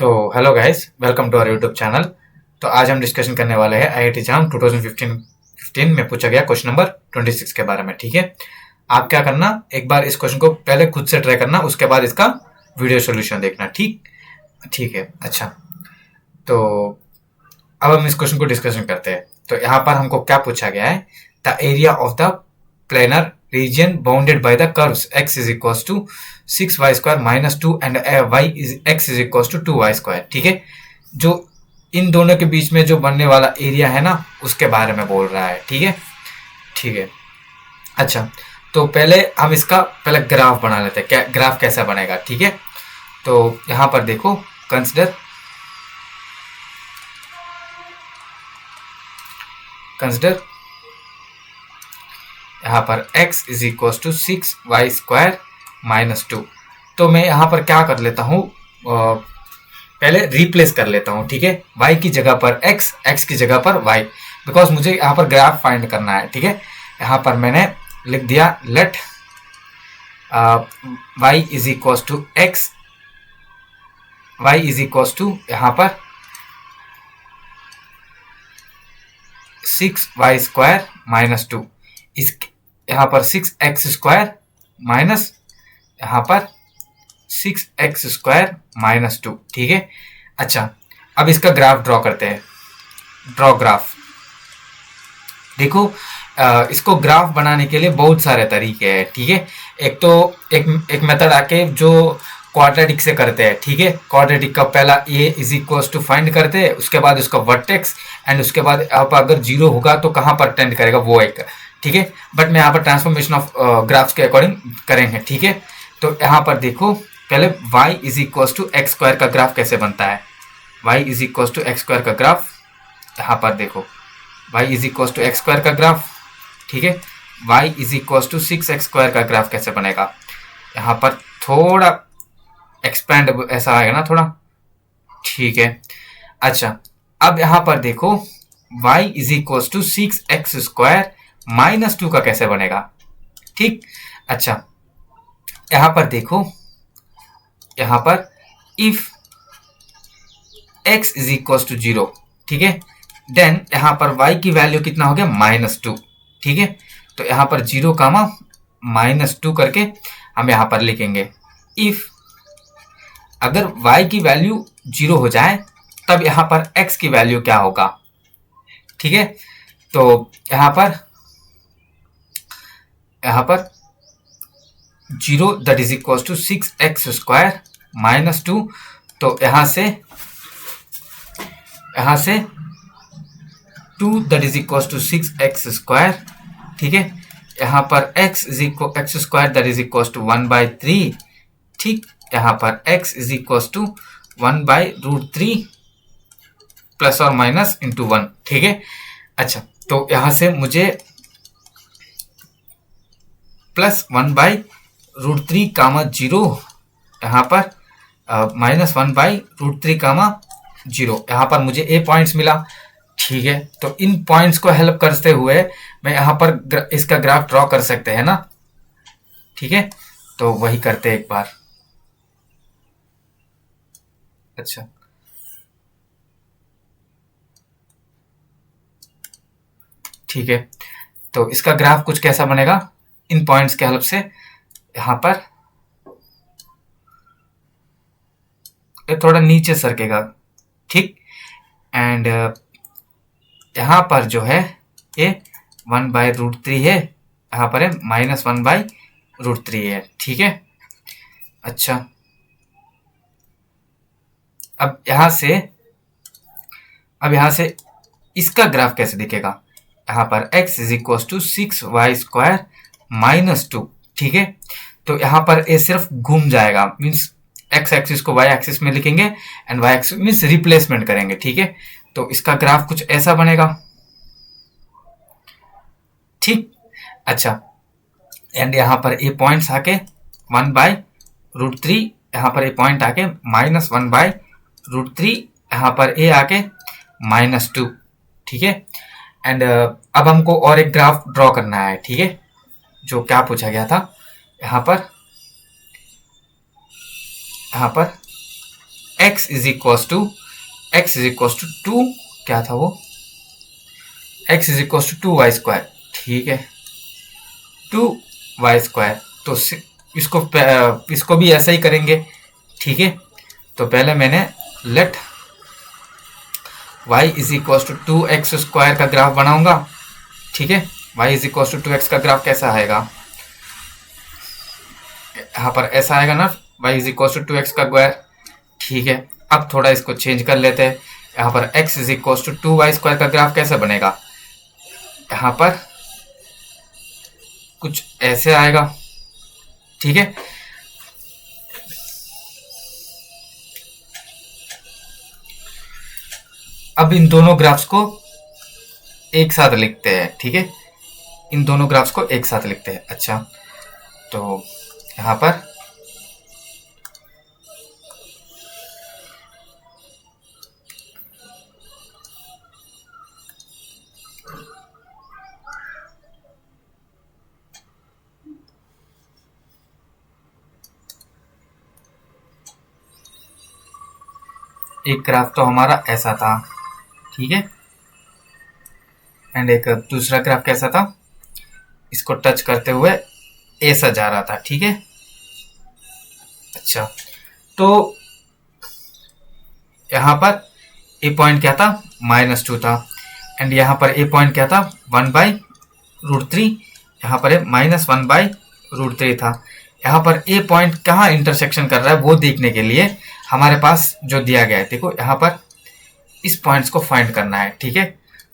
तो hello guys, welcome to our YouTube channel. तो आज हम डिस्कशन करने वाले हैं आईआईटी जाम 2015 में पूछा गया क्वेश्चन नंबर 26 के बारे में। ठीक है, आप क्या करना, एक बार इस क्वेश्चन को पहले खुद से ट्राई करना, उसके बाद इसका वीडियो सोल्यूशन देखना। ठीक ठीक है। अच्छा, तो अब हम इस क्वेश्चन को डिस्कशन करते हैं। तो यहाँ पर हमको क्या पूछा गया है, the area of the planar region bounded by the curves x is equal to 6y² - 2 and y is x is equal to 2y²। ठीक है, जो इन दोनों के बीच में जो बनने वाला एरिया है ना, उसके बारे में बोल रहा है। ठीक है, ठीक है। अच्छा, तो पहले हम इसका पहले ग्राफ बना लेते हैं, क्या ग्राफ कैसा बनेगा। ठीक है, तो यहाँ पर देखो, कंसिडर यहाँ पर x is equal to 6y² - 2। तो मैं यहाँ पर क्या कर लेता हूँ, पहले रिप्लेस कर लेता हूँ। ठीक है, y की जगह पर x की जगह पर y, बिकॉज मुझे यहाँ पर ग्राफ फाइंड करना है। ठीक है, यहाँ पर मैंने लिख दिया let y is equal to x, y is equal to यहाँ पर 6y² - 2, इस यहाँ पर 6x² माइनस यहाँ पर 6x² - 2। ठीक है, अच्छा, अब इसका ग्राफ ड्रॉ करते हैं। Draw graph. देखो, इसको ग्राफ बनाने के लिए बहुत सारे तरीके हैं। ठीक है, एक तो एक मेथड आके जो क्वाड्रेटिक से करते हैं। ठीक है, क्वाड्रेटिक का पहला a is equal to find करते हैं, उसके बाद उसका वर्टेक्स, एंड उसके बाद आप अगर जीरो होगा तो कहाँ पर टेंड करेगा वो एक। ठीक है, बट मैं यहाँ पर ट्रांसफॉर्मेशन ऑफ ग्राफ्स के अकॉर्डिंग करेंगे। ठीक है, तो यहाँ पर देखो, पहले y is equal to x² का ग्राफ कैसे बनता है। y is equal to x² का ग्राफ, यहाँ पर देखो y is equal to x² का ग्राफ। ठीक है, y is equal to 6x² का ग्राफ कैसे बनेगा, यहाँ पर थोड़ा एक्सपेंड ऐसा आएगा ना थोड़ा। ठीक है, अच्छा, अब यहाँ पर देखो y is equal to 6x² - 2 का कैसे बनेगा। ठीक, अच्छा, यहाँ पर देखो, यहाँ पर if x is equal to 0, ठीक है, देन यहाँ पर y की वैल्यू कितना हो गया -2। ठीक है, तो यहाँ पर 0, -2 करके हम यहाँ पर लिखेंगे। इफ अगर y की वैल्यू 0 हो जाए तब यहाँ पर x की वैल्यू क्या होगा। ठीक है, तो यहाँ पर 0 that is equal to 6x² - 2, तो यहाँ से 2 that is equal to 6x²। ठीक है, यहाँ पर x² that is equal to 1/3। ठीक, यहाँ पर x is equal to 1/√3 plus और माइनस इंटू 1। ठीक है, अच्छा, तो यहाँ से मुझे प्लस 1/√3 0, यहाँ पर -1/√3 0, यहाँ पर मुझे a पॉइंट्स मिला। ठीक है, तो इन पॉइंट्स को हेल्प करते हुए मैं यहाँ पर इसका ग्राफ ड्रॉ कर सकते हैं ना। ठीक है, तो वही करते हैं एक बार। अच्छा, ठीक है, तो इसका ग्राफ कुछ कैसा बनेगा, इन पॉइंट्स के हेल्प से यहाँ पर ये थोड़ा नीचे सरकेगा। ठीक, एंड यहाँ पर जो है ये 1/√3 है, यहाँ पर है -1/√3 है। ठीक है, अच्छा, अब यहाँ से इसका ग्राफ कैसे दिखेगा, यहाँ पर x is equal to 6y² - 2। ठीक है, तो यहाँ पर ये सिर्फ घूम जाएगा, मीन्स x एक्सिस को y एक्सिस में लिखेंगे and y axis means replacement करेंगे। ठीक है, तो इसका ग्राफ कुछ ऐसा बनेगा। ठीक, अच्छा, एंड यहाँ पर ये पॉइंट्स आके 1/√3, यहाँ पर ये पॉइंट आके -1/√3, यहाँ पर ए आके -2। ठीक है, एंड अब हमको और एक ग्राफ ड्रॉ करना है। ठीक है, जो क्या पूछा गया था, यहाँ पर x is equal to two, क्या था वो, x is equal to Y square, ठीक है, 2y²। तो इसको भी ऐसा ही करेंगे, ठीक है। तो पहले मैंने let y is equal to 2x² का ग्राफ बनाऊंगा, ठीक है। y is equal to 2x का ग्राफ कैसा आएगा, यहाँ पर ऐसा आएगा ना, y is equal to 2x का स्क्वायर, ठीक है। अब थोड़ा इसको चेंज कर लेते हैं, यहाँ पर x is equal to 2y² का ग्राफ कैसे बनेगा, यहाँ पर कुछ ऐसे आएगा, ठीक है। अब इन दोनों ग्राफ्स को एक साथ लिखते हैं, ठीक है, इन दोनों ग्राफ्स को एक साथ लिखते हैं। अच्छा, तो यहाँ पर एक ग्राफ तो हमारा ऐसा था, ठीक है, एंड एक दूसरा ग्राफ कैसा था, इसको टच करते हुए ऐसा जा रहा था, ठीक है। अच्छा, तो यहाँ पर ए पॉइंट क्या था, -2 था, एंड यहाँ पर ए पॉइंट क्या था, 1/√3, यहाँ पर -1/√3 था। यहाँ पर ए पॉइंट कहाँ इंटरसेक्शन कर रहा है वो देखने के लिए हमारे पास जो दिया गया है, देखो यहाँ पर इस पॉइंट्स को फाइंड करना है, ठीक है।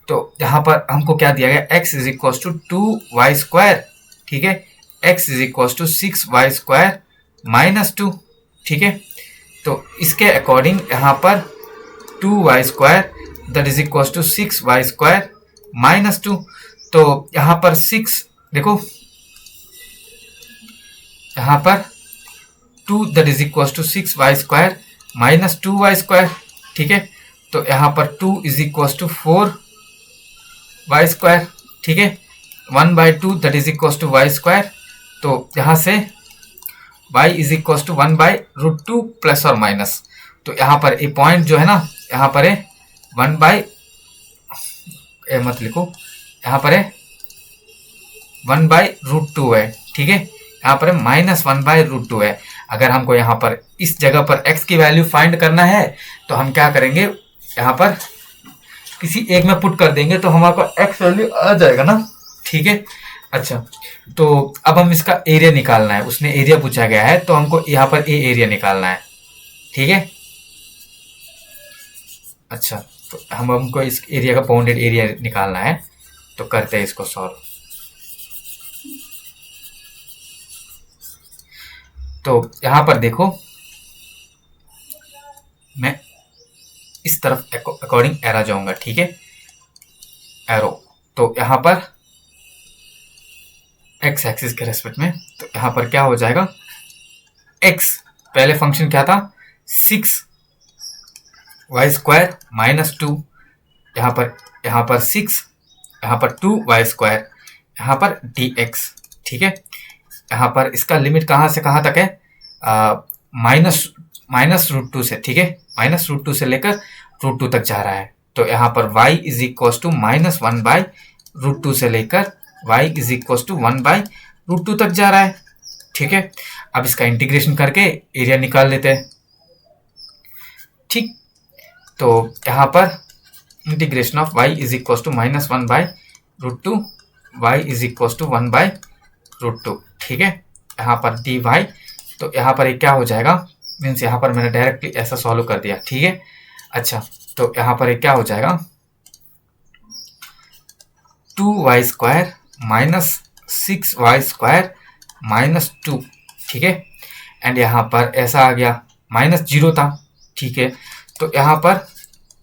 तो यहाँ पर हमको क्या दिया गया, x is equal to 2y², ठीक है, x is equal to 6y² -2, ठीक है। तो इसके अकॉर्डिंग यहाँ पर 2y² that is equal to 6y² -2। तो यहाँ पर 6 देखो, यहाँ पर 2 that is equal to 6y² -2y², ठीक है। तो यहाँ पर 2 इज इक्वल टू 4y², ठीक है, 1/2 that is equal to y²। तो यहाँ से y is equal to 1/√2 plus और माइनस। तो यहाँ पर ए पॉइंट जो है ना, यहाँ पर है 1 मत लिखो, यहाँ पर है 1/√2 है, ठीक है, यहाँ पर -1/√2 है। अगर हमको यहाँ पर इस जगह पर x की वैल्यू फाइंड करना है तो हम क्या करेंगे, यहाँ पर किसी एक में पुट कर देंगे तो हमारे पास x वैल्यू आ जाएगा ना, ठीक है। अच्छा, तो अब हम इसका एरिया निकालना है, उसने एरिया पूछा गया है तो हमको यहाँ पर ए एरिया निकालना है, ठीक है। अच्छा, तो हमको इस एरिया का बाउंडेड एरिया निकालना है, तो करते हैं इसको सॉल्व। तो यहाँ पर देखो, मैं इस तरफ अकॉर्डिंग एरो जाऊंगा, ठीक है, एरो। तो यहाँ पर x एक्सिस के रेस्पेक्ट में, तो यहाँ पर क्या हो जाएगा, x पहले फंक्शन क्या था, 6y² -2, यहाँ पर 6, यहाँ पर 2y², यहाँ पर dx, ठीक है। यहाँ पर इसका लिमिट कहाँ से कहाँ तक है, -√2 से, ठीक है, -√2 से लेकर √2 तक जा रहा है। तो यहाँ पर y इज इक्वल टू -1/√2 से लेकर y इज इक्वल टू 1/√2 तक जा रहा है, ठीक है। अब इसका इंटीग्रेशन करके एरिया निकाल लेते हैं, ठीक। तो यहाँ पर integration of y is equal to -1/√2, y is equal to 1/√2, ठीक है। यहाँ पर dy, तो यहाँ पर क्या हो जाएगा, मीन्स यहाँ पर मैंने डायरेक्टली ऐसा सॉल्व कर दिया, ठीक है। अच्छा, तो यहाँ पर क्या हो जाएगा, 2y² -6y² -2, ठीक है, एंड यहाँ पर ऐसा आ गया, -0 था, ठीक है। तो यहाँ पर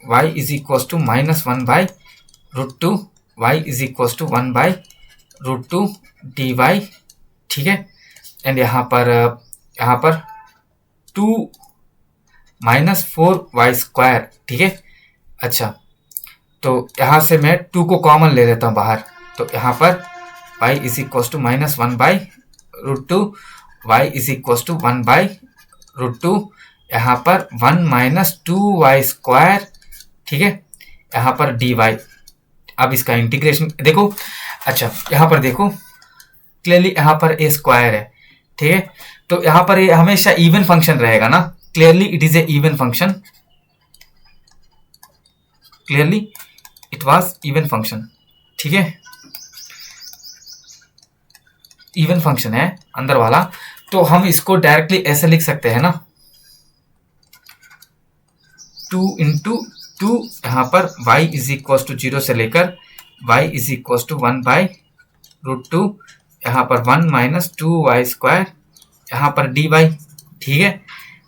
y is equal to -1/√2, y is equal to 1/√2 dy, ठीक है, एंड यहाँ पर 2 -4y², ठीक है। अच्छा, तो यहाँ से मैं 2 को कॉमन ले लेता हूँ बाहर, तो यहाँ पर y is equal to -1/√2, y is equal to 1/√2, यहाँ पर 1 माइनस 2y², ठीक है, यहाँ पर dy। अब इसका इंटीग्रेशन देखो, अच्छा यहाँ पर देखो क्लियरली, यहाँ पर a² है, ठीक है, तो यहाँ पर ये हमेशा इवन फंक्शन रहेगा ना, clearly it is a even function, clearly it was even function, ठीक है, इवन फंक्शन है अंदर वाला, तो हम इसको डायरेक्टली ऐसे लिख सकते हैं ना, 2 इंटू 2, यहाँ पर y इज इक्व टू 0 से लेकर y इज इक्व टू 1/√2, यहाँ पर 1 माइनस 2y², यहाँ पर dy, ठीक है।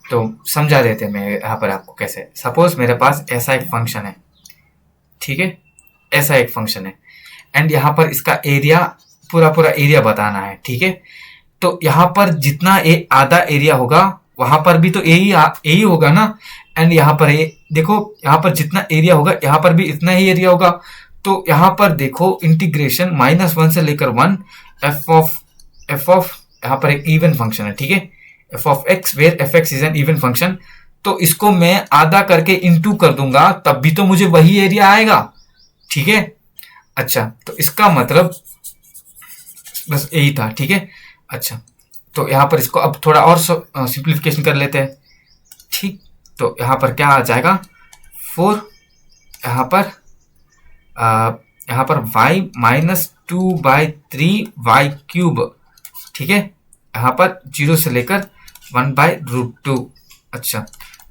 तो समझा देते मैं यहाँ पर आपको कैसे। सपोज मेरे पास ऐसा एक फंक्शन है, ठीक है, ऐसा एक फंक्शन है, एंड यहाँ पर इसका एरिया पूरा एरिया बताना है, ठीक है। तो यहाँ पर जितना आधा एरिया होगा वहां पर भी तो यही होगा ना, एंड यहाँ पर देखो, यहाँ पर जितना एरिया होगा यहाँ पर भी इतना ही एरिया होगा। तो यहाँ पर देखो इंटीग्रेशन -1 से लेकर 1 f ऑफ यहाँ पर एक इवन फंक्शन है, ठीक है, f of x where fx is an even function. तो इसको मैं आधा करके इनटू कर दूंगा, तब भी तो मुझे वही एरिया आएगा, ठीक है। अच्छा, तो इसका मतलब बस यही था, ठीक है। अच्छा, तो यहाँ पर इसको अब थोड़ा और सिंप्लीफिकेशन कर लेते हैं, ठीक। तो यहाँ पर क्या आ जाएगा, 4, यहाँ पर y माइनस 2/3y³, ठीक है, यहाँ पर 0 से लेकर 1/√2। अच्छा,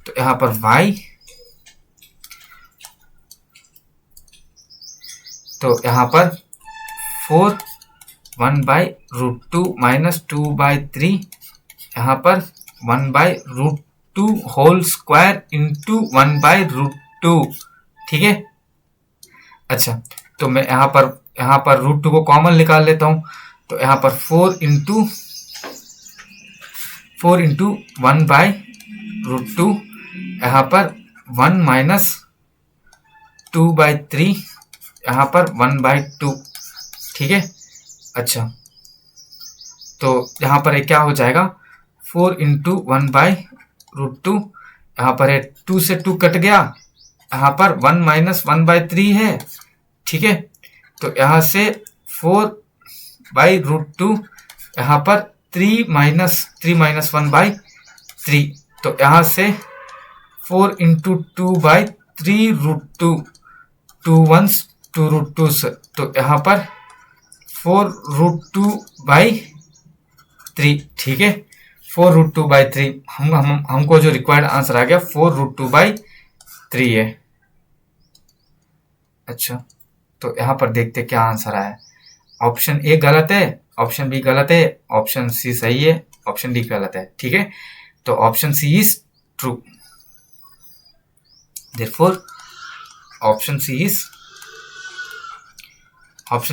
तो यहाँ पर y, तो यहाँ पर 4 1/√2 माइनस 2/3, यहाँ पर 1/√2 होल स्क्वायर इंटू 1/√2, ठीक है। अच्छा, तो मैं यहाँ पर √2 को कॉमन निकाल लेता हूँ। तो यहाँ पर 4 इंटू 1/√2, यहाँ पर 1 माइनस 2/3, यहाँ पर 1/2, ठीक है। अच्छा, तो यहाँ पर क्या हो जाएगा, 4 इंटू 1/√2, यहाँ पर 2 से 2 कट गया, यहाँ पर 1 माइनस 1/3 है, ठीक है। तो यहाँ से 4/√2, यहाँ पर 3 माइनस 1/3, तो यहाँ से 4 इंटू 2/3√2, 2 1s 2√2, तो यहाँ पर 4√2/3, ठीक है, 4√2/3। हमको जो रिक्वायर्ड आंसर आ गया 4√2/3 है। अच्छा, तो यहाँ पर देखते क्या आंसर आया। ऑप्शन ए गलत है, ऑप्शन बी गलत है, ऑप्शन सी सही है, ऑप्शन डी गलत है, ठीक है। तो option C is true, therefore option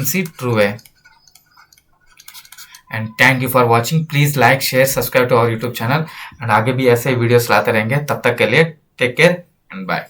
C true है। And thank you for watching. Please like, share, subscribe to our YouTube channel, and आगे भी ऐसे वीडियोस लाते रहेंगे। तब तक के लिए टेक केयर एंड बाय।